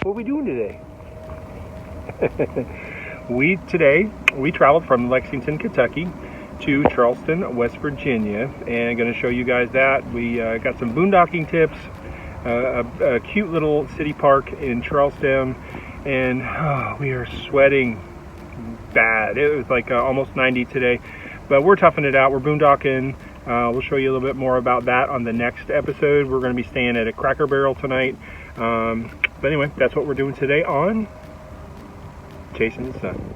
What are we doing today? we traveled from Lexington, Kentucky to Charleston, West Virginia, and going to show you guys that. We got some boondocking tips, a cute little city park in Charleston, and we are sweating bad. It was like almost 90 today, but we're toughing it out. We're boondocking. We'll show you a little bit more about that on the next episode. We're going to be staying at a Cracker Barrel tonight. But anyway, that's what we're doing today on Chasing the Sun.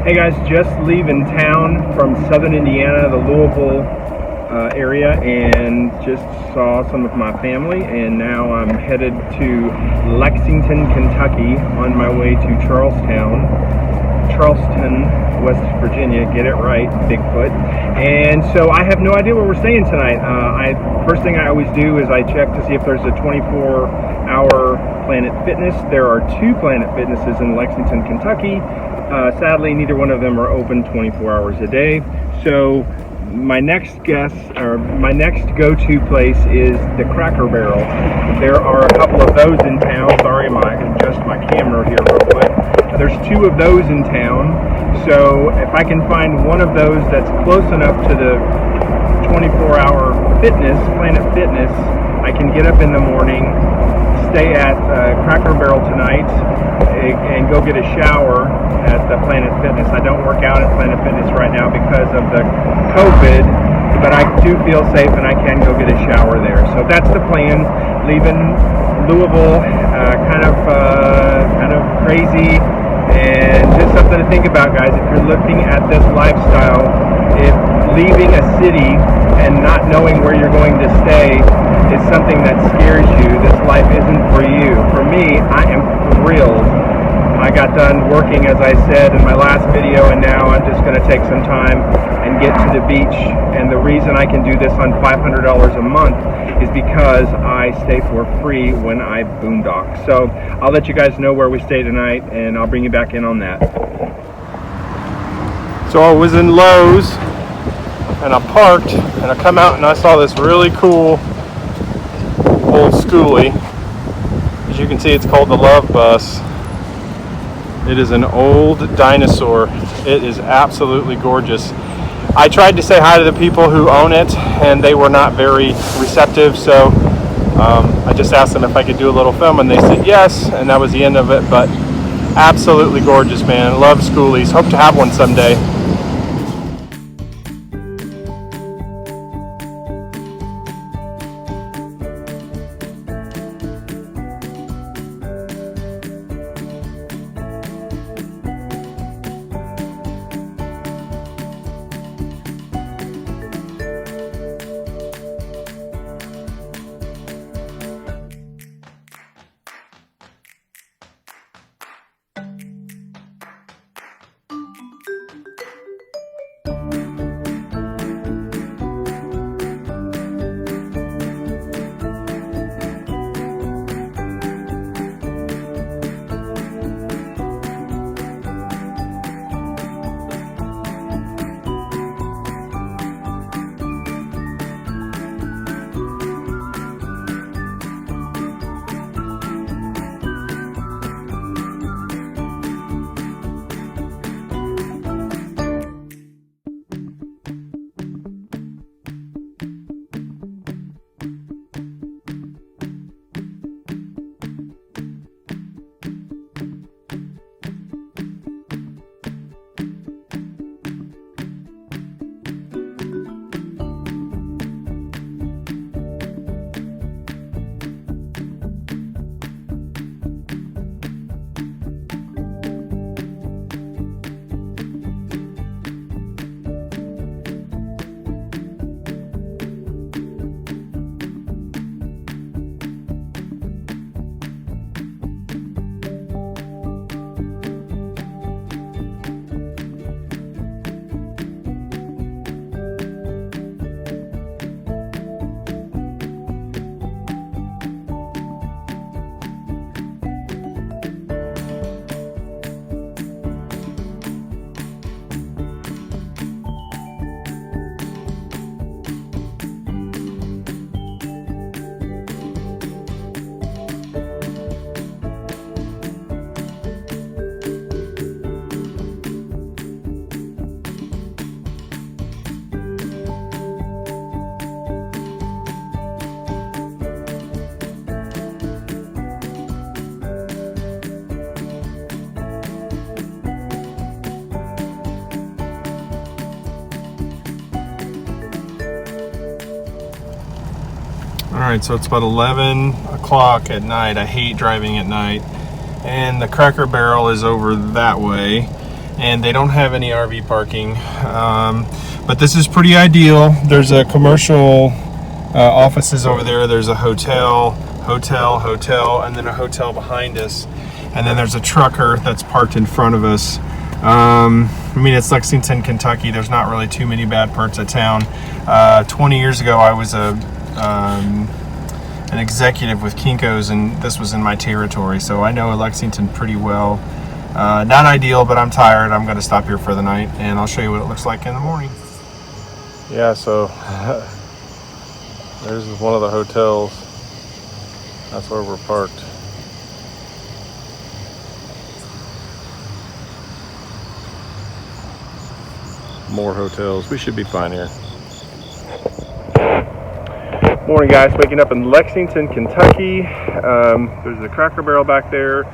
Hey guys, just leaving town from southern Indiana, the Louisville area, and just saw some of my family, and now I'm headed to Lexington, Kentucky on my way to Charleston, West Virginia, get it right, Bigfoot. And so I have no idea where we're staying tonight. First thing I always do is I check to see if there's a 24-hour Planet Fitness. There are 2 Planet Fitnesses in Lexington, Kentucky. Sadly, neither one of them are open 24 hours a day. So my next go-to place is the Cracker Barrel. There are a couple of those in town. Sorry, I can adjust my camera here real quick. There's 2 of those in town. So if I can find one of those that's close enough to the 24-hour fitness, Planet Fitness, I can get up in the morning, stay at Cracker Barrel tonight, and go get a shower at the Planet Fitness. I don't work out at Planet Fitness right now because of the COVID, but I do feel safe and I can go get a shower there. So that's the plan. Leaving Louisville, kind of crazy, and just something to think about, guys. If you're looking at this lifestyle, if leaving a city and not knowing where you're going to stay is something that scares you, this life isn't for you. For me, I am thrilled. I got done working, as I said in my last video, and now I'm just going to take some time and get to the beach. And the reason I can do this on $500 a month is because I stay for free when I boondock. So I'll let you guys know where we stay tonight, and I'll bring you back in on that. So I was in Lowe's, and I parked, and I come out and I saw this really cool old schoolie. As you can see, it's called the Love Bus. It is an old dinosaur. It is absolutely gorgeous. I tried to say hi to the people who own it, and they were not very receptive, so I just asked them if I could do a little film, and they said yes, and that was the end of it. But absolutely gorgeous, man. Love schoolies. Hope to have one someday. All right, so it's about 11 o'clock at night. I hate driving at night. And the Cracker Barrel is over that way. And they don't have any RV parking. But this is pretty ideal. There's a commercial offices over there. There's a hotel, and then a hotel behind us. And then there's a trucker that's parked in front of us. I mean, it's Lexington, Kentucky. There's not really too many bad parts of town. 20 years ago, I was an executive with Kinko's, and this was in my territory, so I know Lexington pretty well. Not ideal, but I'm tired. I'm going to stop here for the night, and I'll show you what it looks like in the morning. Yeah, so there's one of the hotels. That's where we're parked. More hotels. We should be fine here. Morning, guys. Waking up in Lexington, Kentucky. There's a Cracker Barrel back there.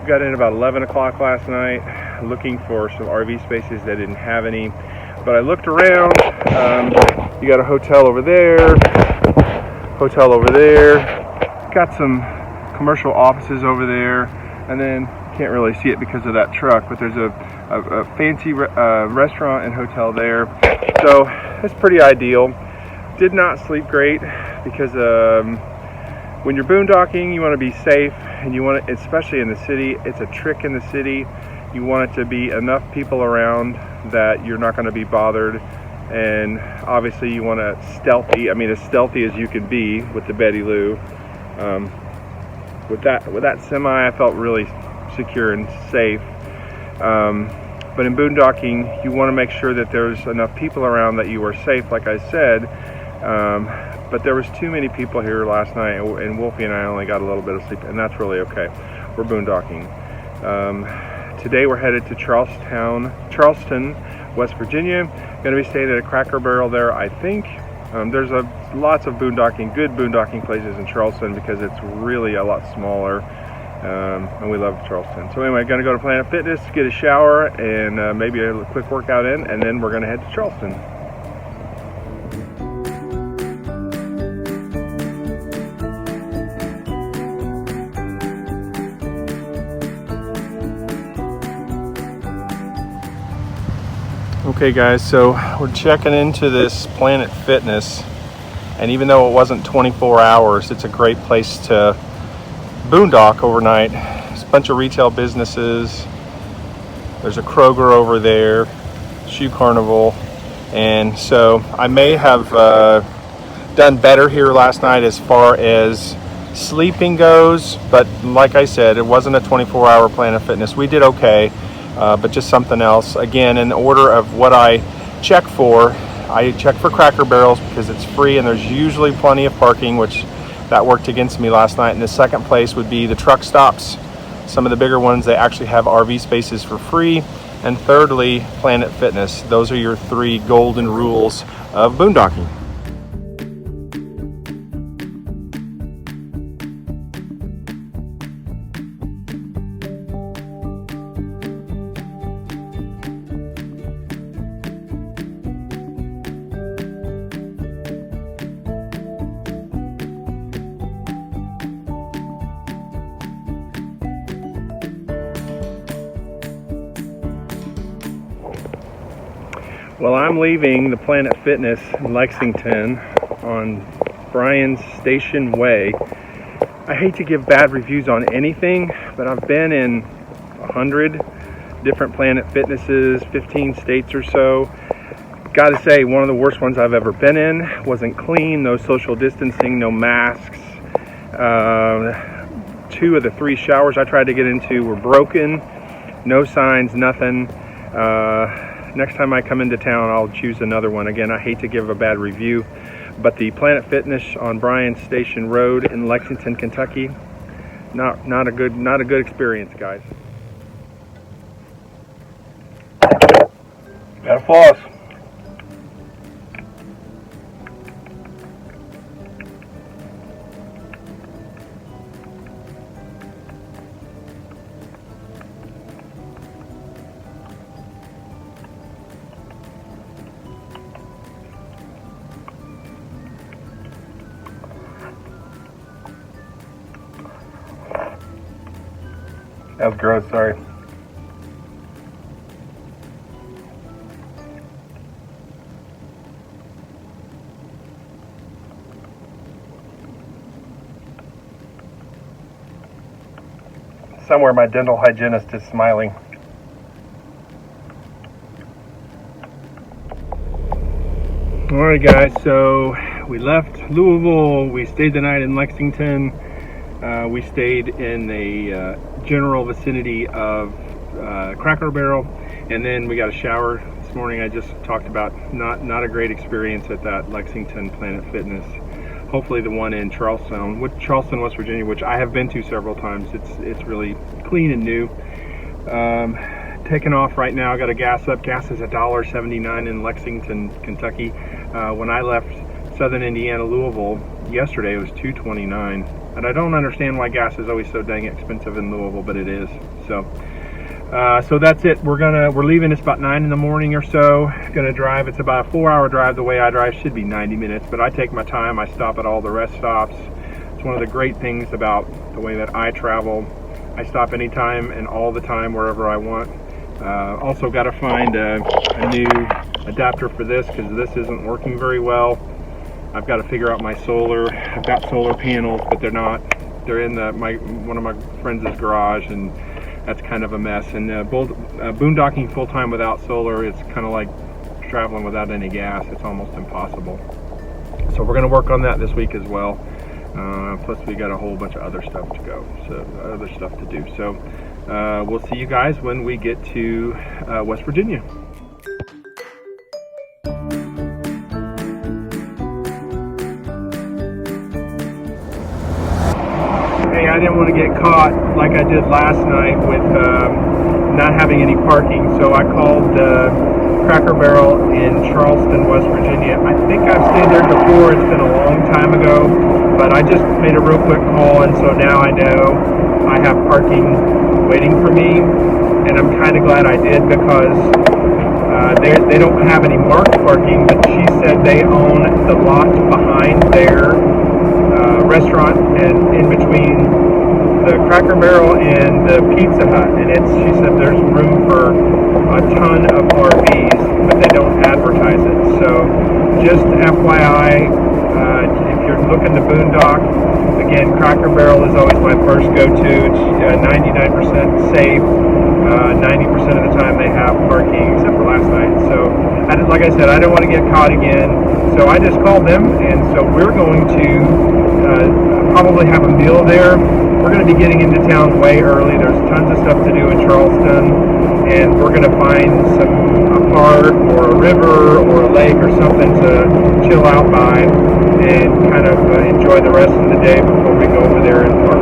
We got in about 11 o'clock last night looking for some RV spaces that didn't have any. But I looked around. You got a hotel over there. Got some commercial offices over there. And then can't really see it because of that truck, but there's a fancy restaurant and hotel there, so it's pretty ideal. Did not sleep great because when you're boondocking, you want to be safe, and you want to, especially in the city, it's a trick in the city. You want it to be enough people around that you're not going to be bothered, and obviously you want to stealthy. I mean, as stealthy as you can be with the Betty Lou. With that semi, I felt really secure and safe. But in boondocking, you want to make sure that there's enough people around that you are safe, like I said. But there was too many people here last night, and Wolfie and I only got a little bit of sleep, and that's really okay. We're boondocking. Today we're headed to Charleston, West Virginia. Going to be staying at a Cracker Barrel there, I think. There's lots of good boondocking places in Charleston because it's really a lot smaller. And we love Charleston. So anyway, gonna go to Planet Fitness, get a shower, and maybe a quick workout in, and then we're gonna head to Charleston. Okay guys, so we're checking into this Planet Fitness, and even though it wasn't 24 hours, it's a great place to boondock overnight. There's a bunch of retail businesses. There's a Kroger over there, Shoe Carnival, and so I may have done better here last night as far as sleeping goes, but like I said, it wasn't a 24-hour Planet Fitness. We did okay, but just something else. Again, in order of what I check for Cracker Barrels because it's free and there's usually plenty of parking, which that worked against me last night. And the second place would be the truck stops. Some of the bigger ones, they actually have RV spaces for free. And thirdly, Planet Fitness. Those are your three golden rules of boondocking. Well, I'm leaving the Planet Fitness in Lexington on Bryan's Station Way. I hate to give bad reviews on anything, but I've been in 100 different Planet Fitnesses, 15 states or so. Gotta say, one of the worst ones I've ever been in. Wasn't clean, no social distancing, no masks. 2 of the 3 showers I tried to get into were broken. No signs, nothing. Next time I come into town, I'll choose another one. Again, I hate to give a bad review, but the Planet Fitness on Bryan Station Road in Lexington, Kentucky, not a good experience, guys. Gotta floss. That was gross, sorry. Somewhere my dental hygienist is smiling. Alright guys, so we left Louisville, we stayed the night in Lexington, we stayed in the general vicinity of Cracker Barrel, and then we got a shower this morning. I just talked about not a great experience at that Lexington Planet Fitness. Hopefully the one in Charleston, West Virginia, which I have been to several times. It's really clean and new. Taking off right now. Got to gas up. Gas is $1.79 in Lexington, Kentucky. When I left Southern Indiana, Louisville yesterday, it was $2.29. And I don't understand why gas is always so dang expensive in Louisville, but it is. So that's it. We're leaving. It's about 9 in the morning or so. Gonna drive. It's about a 4-hour drive. The way I drive should be 90 minutes, but I take my time. I stop at all the rest stops. It's one of the great things about the way that I travel. I stop anytime and all the time wherever I want. Also got to find a new adapter for this because this isn't working very well. I've got to figure out my solar. I've got solar panels, but they're in one of my friends' garage, and that's kind of a mess. And boondocking full-time without solar is kind of like traveling without any gas. It's almost impossible. So we're going to work on that this week as well. Plus we got a whole bunch of other stuff to go, so other stuff to do. So we'll see you guys when we get to West Virginia. Hey, I didn't want to get caught like I did last night with not having any parking, so I called Cracker Barrel in Charleston, West Virginia. I think I've stayed there before. It's been a long time ago, but I just made a real quick call, and so now I know I have parking waiting for me, and I'm kind of glad I did because they don't have any marked parking, but she said they own the lot behind their restaurant and in between the Cracker Barrel and the Pizza Hut, and she said there's room for a ton of RVs, but they don't advertise it. So just FYI, if you're looking to boondock, again, Cracker Barrel is always my first go-to. It's 99% safe. 90% of the time they have parking, except for last night. So, like I said, I don't want to get caught again. So I just called them, and so we're going to probably have a meal there. We're going to be getting into town way early. There's tons of stuff to do in Charleston, and we're going to find a park or a river or a lake or something to chill out by and kind of enjoy the rest of the day before we go over there and park.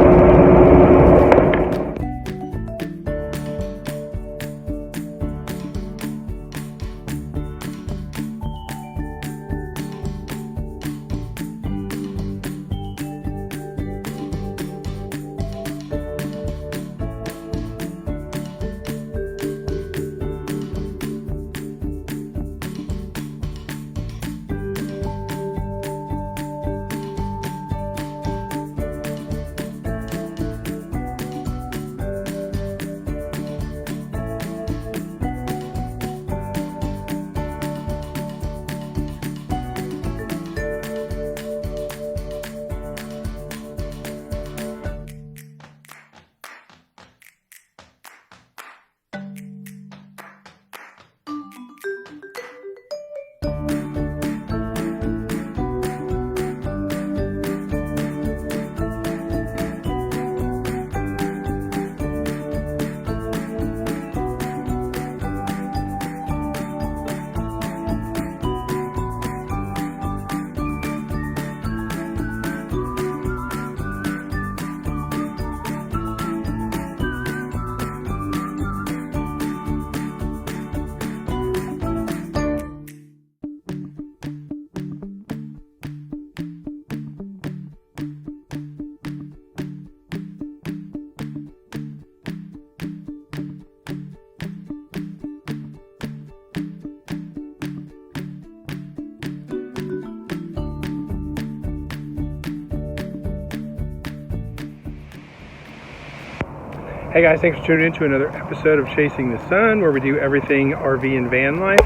Hey guys, thanks for tuning in to another episode of Chasing the Sun, where we do everything RV and van life.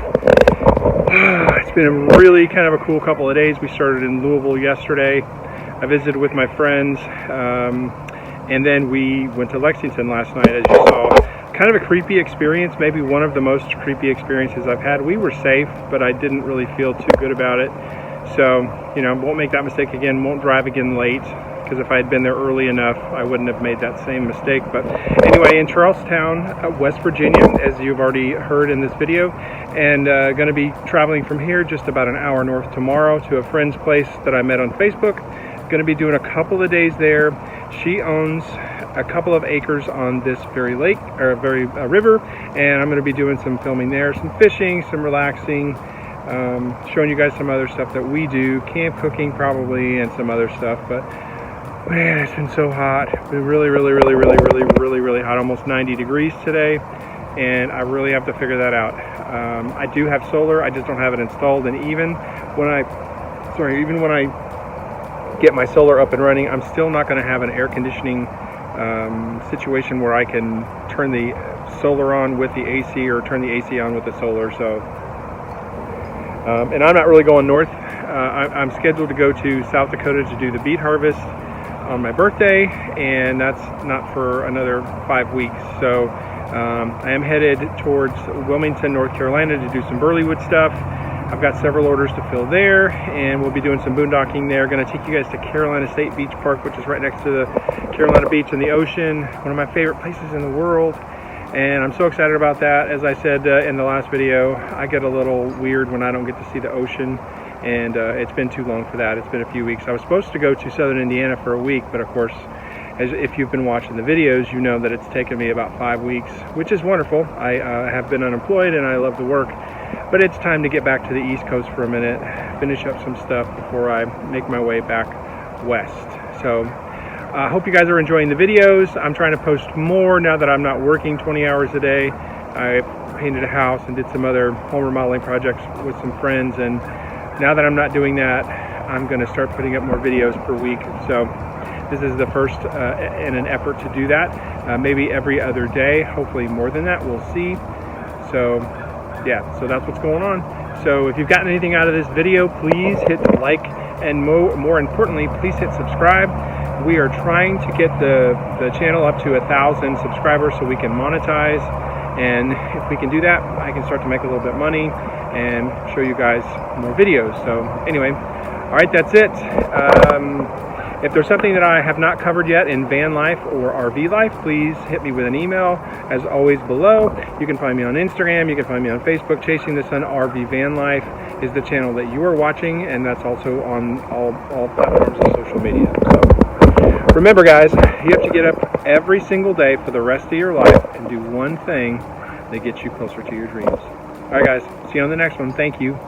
It's been a really kind of a cool couple of days. We started in Louisville yesterday. I visited with my friends, and then we went to Lexington last night, as you saw. Kind of a creepy experience, maybe one of the most creepy experiences I've had. We were safe, but I didn't really feel too good about it. So, won't make that mistake again, won't drive again late. Because if I had been there early enough, I wouldn't have made that same mistake. But anyway, in Charleston, West Virginia, as you've already heard in this video, and going to be traveling from here just about an hour north tomorrow to a friend's place that I met on Facebook. Going to be doing a couple of days there. She owns a couple of acres on this very lake, or very river, and I'm going to be doing some filming there, some fishing, some relaxing, showing you guys some other stuff that we do, camp cooking probably, and some other stuff. But man, it's been so hot. It's been really hot, almost 90 degrees today, and I really have to figure that out. I do have solar, I just don't have it installed, and even when I get my solar up and running, I'm still not going to have an air conditioning situation where I can turn the solar on with the AC or turn the AC on with the solar. So, and I'm not really going north. I'm scheduled to go to South Dakota to do the beet harvest on my birthday, and that's not for another 5 weeks. So I am headed towards Wilmington, North Carolina to do some burleywood stuff. I've got several orders to fill there, and we'll be doing some boondocking there. Going to take you guys to Carolina State Beach Park, which is right next to the Carolina Beach and the ocean, one of my favorite places in the world. And I'm so excited about that. As I said in the last video, I get a little weird when I don't get to see the ocean, and it's been too long for that. It's been a few weeks. I was supposed to go to southern Indiana for a week, but of course, if you've been watching the videos, you know that it's taken me about 5 weeks, which is wonderful. I have been unemployed and I love to work, but it's time to get back to the East Coast for a minute, finish up some stuff before I make my way back west. So I hope you guys are enjoying the videos. I'm trying to post more now that I'm not working 20 hours a day. I painted a house and did some other home remodeling projects with some friends, and now that I'm not doing that, I'm going to start putting up more videos per week. So this is the first in an effort to do that. Maybe every other day, hopefully more than that, we'll see. So yeah, so that's what's going on. So if you've gotten anything out of this video, please hit like, and more importantly, please hit subscribe. We are trying to get the channel up to 1,000 subscribers so we can monetize. And if we can do that, I can start to make a little bit of money and show you guys more videos. So anyway, all right, that's it. If there's something that I have not covered yet in van life or RV life, please hit me with an email, as always, below. You can find me on Instagram, you can find me on Facebook. Chasing the Sun RV Van Life is the channel that you are watching, and that's also on all platforms of social media. So remember, guys, you have to get up every single day for the rest of your life and do one thing that gets you closer to your dreams. All right, guys, see you on the next one. Thank you.